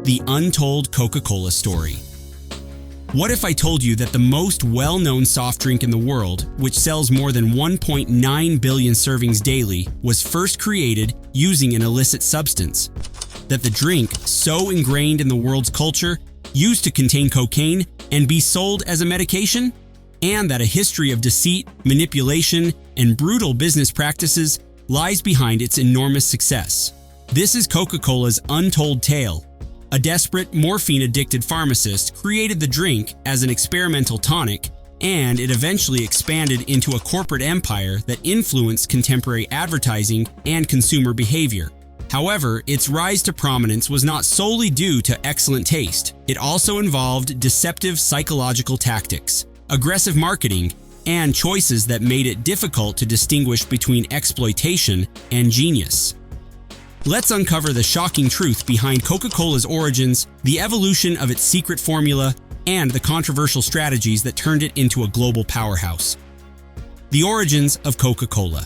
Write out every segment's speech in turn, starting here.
The untold Coca-Cola story. What if I told you that the most well-known soft drink in the world, which sells more than 1.9 billion servings daily, was first created using an illicit substance? That the drink, so ingrained in the world's culture, used to contain cocaine and be sold as a medication? And that a history of deceit, manipulation, and brutal business practices lies behind its enormous success. This is Coca-Cola's untold tale. A desperate, morphine-addicted pharmacist created the drink as an experimental tonic, and it eventually expanded into a corporate empire that influenced contemporary advertising and consumer behavior. However, its rise to prominence was not solely due to excellent taste. It also involved deceptive psychological tactics, aggressive marketing, and choices that made it difficult to distinguish between exploitation and genius. Let's uncover the shocking truth behind Coca-Cola's origins, the evolution of its secret formula, and the controversial strategies that turned it into a global powerhouse. The origins of Coca-Cola.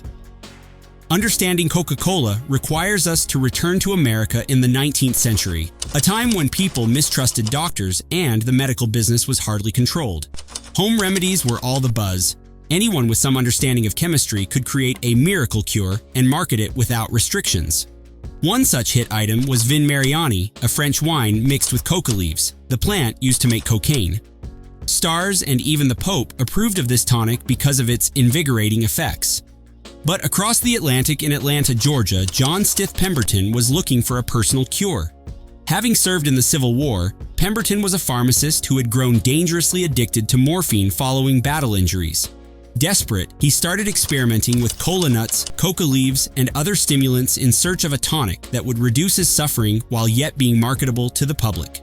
Understanding Coca-Cola requires us to return to America in the 19th century, a time when people mistrusted doctors and the medical business was hardly controlled. Home remedies were all the buzz. Anyone with some understanding of chemistry could create a miracle cure and market it without restrictions. One such hit item was Vin Mariani, a French wine mixed with coca leaves, the plant used to make cocaine. Stars and even the Pope approved of this tonic because of its invigorating effects. But across the Atlantic in Atlanta, Georgia, John Stith Pemberton was looking for a personal cure. Having served in the Civil War, Pemberton was a pharmacist who had grown dangerously addicted to morphine following battle injuries. Desperate, he started experimenting with cola nuts, coca leaves, and other stimulants in search of a tonic that would reduce his suffering while yet being marketable to the public.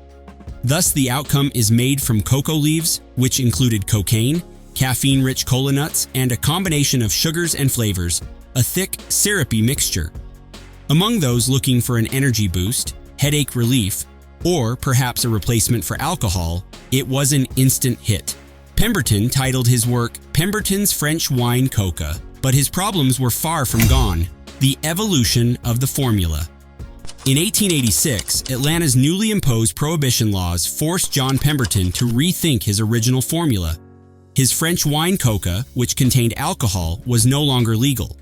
Thus, the outcome is made from coca leaves, which included cocaine, caffeine-rich cola nuts, and a combination of sugars and flavors, a thick, syrupy mixture. Among those looking for an energy boost, headache relief, or perhaps a replacement for alcohol, it was an instant hit. Pemberton titled his work Pemberton's French Wine Coca, but his problems were far from gone. The evolution of the formula. In 1886, Atlanta's newly imposed prohibition laws forced John Pemberton to rethink his original formula. His French wine coca, which contained alcohol, was no longer legal.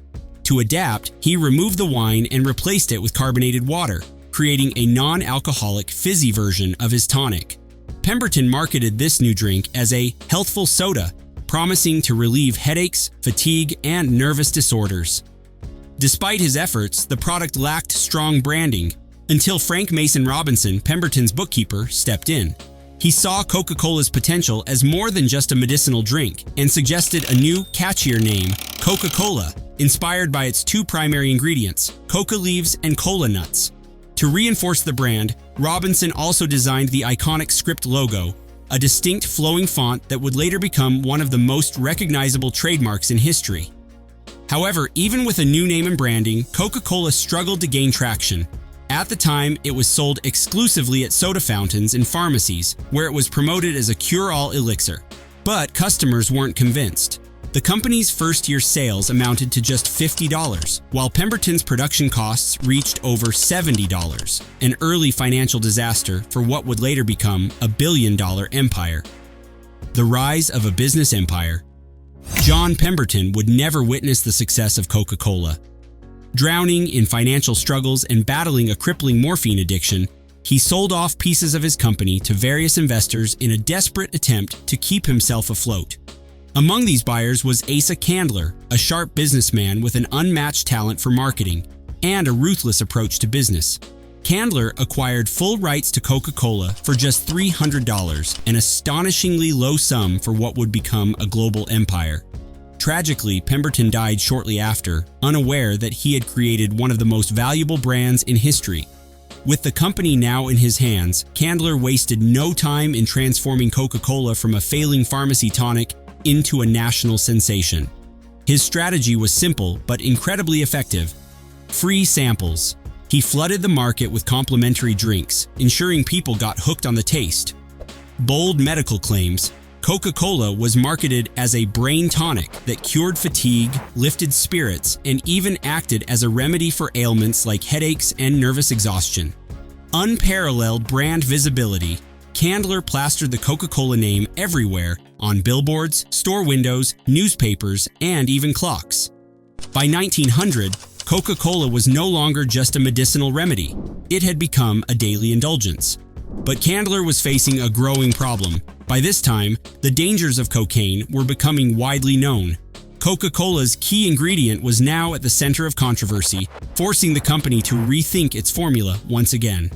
To adapt, he removed the wine and replaced it with carbonated water, creating a non-alcoholic fizzy version of his tonic. Pemberton marketed this new drink as a healthful soda, promising to relieve headaches, fatigue, and nervous disorders. Despite his efforts, the product lacked strong branding until Frank Mason Robinson, Pemberton's bookkeeper, stepped in. He saw Coca-Cola's potential as more than just a medicinal drink and suggested a new, catchier name, Coca-Cola, inspired by its two primary ingredients, coca leaves and cola nuts. To reinforce the brand, Robinson also designed the iconic script logo, a distinct flowing font that would later become one of the most recognizable trademarks in history. However, even with a new name and branding, Coca-Cola struggled to gain traction. At the time, it was sold exclusively at soda fountains and pharmacies, where it was promoted as a cure-all elixir. But customers weren't convinced. The company's first-year sales amounted to just $50, while Pemberton's production costs reached over $70, an early financial disaster for what would later become a billion-dollar empire. The rise of a business empire. John Pemberton would never witness the success of Coca-Cola. Drowning in financial struggles and battling a crippling morphine addiction, he sold off pieces of his company to various investors in a desperate attempt to keep himself afloat. Among these buyers was Asa Candler, a sharp businessman with an unmatched talent for marketing and a ruthless approach to business. Candler acquired full rights to Coca-Cola for just $300, an astonishingly low sum for what would become a global empire. Tragically, Pemberton died shortly after, unaware that he had created one of the most valuable brands in history. With the company now in his hands, Candler wasted no time in transforming Coca-Cola from a failing pharmacy tonic into a national sensation. His strategy was simple but incredibly effective. Free samples. He flooded the market with complimentary drinks, ensuring people got hooked on the taste. Bold medical claims. Coca-Cola was marketed as a brain tonic that cured fatigue, lifted spirits, and even acted as a remedy for ailments like headaches and nervous exhaustion. unparalleled brand visibility, Candler plastered the Coca-Cola name everywhere on billboards, store windows, newspapers, and even clocks. By 1900, Coca-Cola was no longer just a medicinal remedy. It had become a daily indulgence. But Candler was facing a growing problem. By this time, the dangers of cocaine were becoming widely known. Coca-Cola's key ingredient was now at the center of controversy, forcing the company to rethink its formula once again.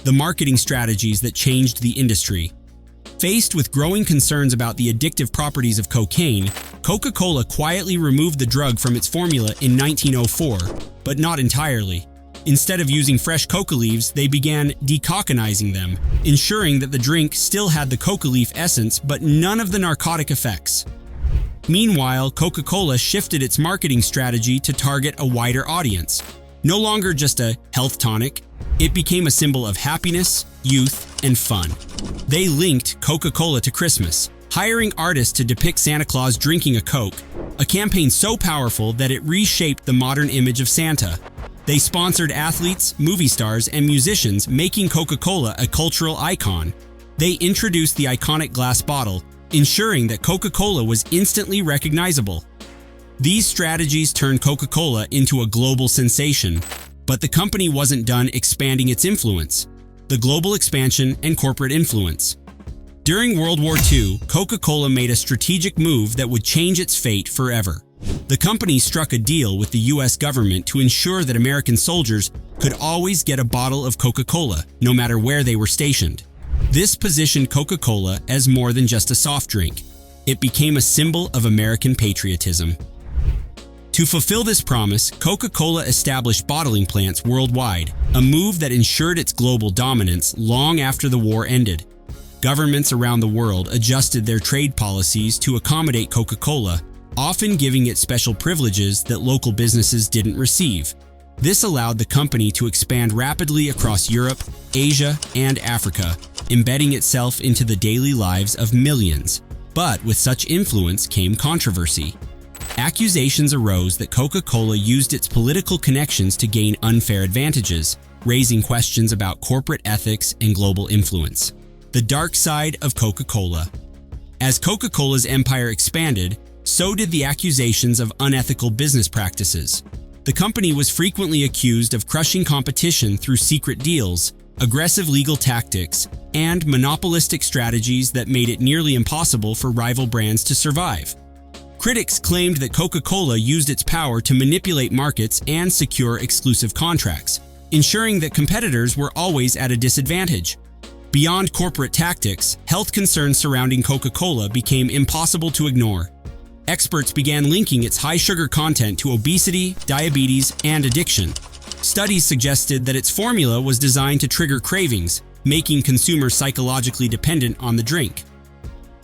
The marketing strategies that changed the industry. Faced with growing concerns about the addictive properties of cocaine, Coca-Cola quietly removed the drug from its formula in 1904, but not entirely. Instead of using fresh coca leaves, they began decoconizing them, ensuring that the drink still had the coca leaf essence but none of the narcotic effects. Meanwhile, Coca-Cola shifted its marketing strategy to target a wider audience. No longer just a health tonic, it became a symbol of happiness, youth, and fun. They linked Coca-Cola to Christmas, hiring artists to depict Santa Claus drinking a Coke, a campaign so powerful that it reshaped the modern image of Santa. They sponsored athletes, movie stars, and musicians, making Coca-Cola a cultural icon. They introduced the iconic glass bottle, ensuring that Coca-Cola was instantly recognizable. These strategies turned Coca-Cola into a global sensation, but the company wasn't done expanding its influence. The global expansion and corporate influence. During World War II, Coca-Cola made a strategic move that would change its fate forever. The company struck a deal with the US government to ensure that American soldiers could always get a bottle of Coca-Cola, no matter where they were stationed. This positioned Coca-Cola as more than just a soft drink. It became a symbol of American patriotism. To fulfill this promise, Coca-Cola established bottling plants worldwide, a move that ensured its global dominance long after the war ended. Governments around the world adjusted their trade policies to accommodate Coca-Cola, often giving it special privileges that local businesses didn't receive. This allowed the company to expand rapidly across Europe, Asia, and Africa, embedding itself into the daily lives of millions. But with such influence came controversy. Accusations arose that Coca-Cola used its political connections to gain unfair advantages, raising questions about corporate ethics and global influence. The dark side of Coca-Cola. As Coca-Cola's empire expanded, so did the accusations of unethical business practices. The company was frequently accused of crushing competition through secret deals, aggressive legal tactics, and monopolistic strategies that made it nearly impossible for rival brands to survive. Critics claimed that Coca-Cola used its power to manipulate markets and secure exclusive contracts, ensuring that competitors were always at a disadvantage. Beyond corporate tactics, health concerns surrounding Coca-Cola became impossible to ignore. Experts began linking its high sugar content to obesity, diabetes, and addiction. Studies suggested that its formula was designed to trigger cravings, making consumers psychologically dependent on the drink.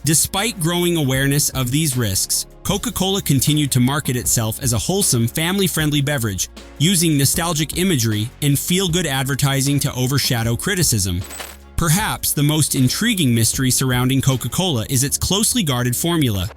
Despite growing awareness of these risks, Coca-Cola continued to market itself as a wholesome, family-friendly beverage, using nostalgic imagery and feel-good advertising to overshadow criticism. Perhaps the most intriguing mystery surrounding Coca-Cola is its closely guarded formula.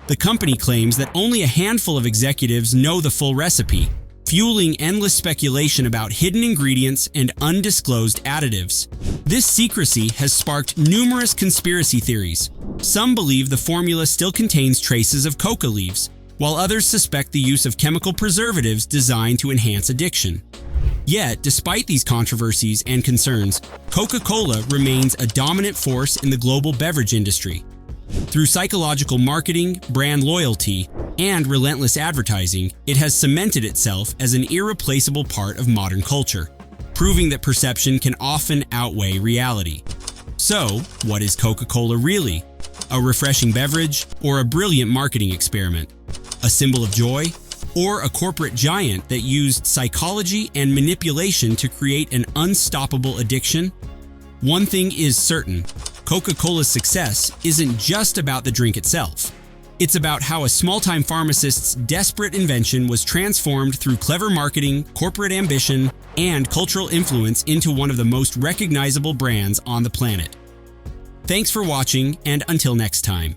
The company claims that only a handful of executives know the full recipe, fueling endless speculation about hidden ingredients and undisclosed additives. This secrecy has sparked numerous conspiracy theories. Some believe the formula still contains traces of coca leaves, while others suspect the use of chemical preservatives designed to enhance addiction. Yet, despite these controversies and concerns, Coca-Cola remains a dominant force in the global beverage industry. Through psychological marketing, brand loyalty, and relentless advertising, it has cemented itself as an irreplaceable part of modern culture, proving that perception can often outweigh reality. So, what is Coca-Cola really? A refreshing beverage or a brilliant marketing experiment? A symbol of joy? Or a corporate giant that used psychology and manipulation to create an unstoppable addiction? One thing is certain, Coca-Cola's success isn't just about the drink itself. It's about how a small-time pharmacist's desperate invention was transformed through clever marketing, corporate ambition, and cultural influence into one of the most recognizable brands on the planet. Thanks for watching, and until next time.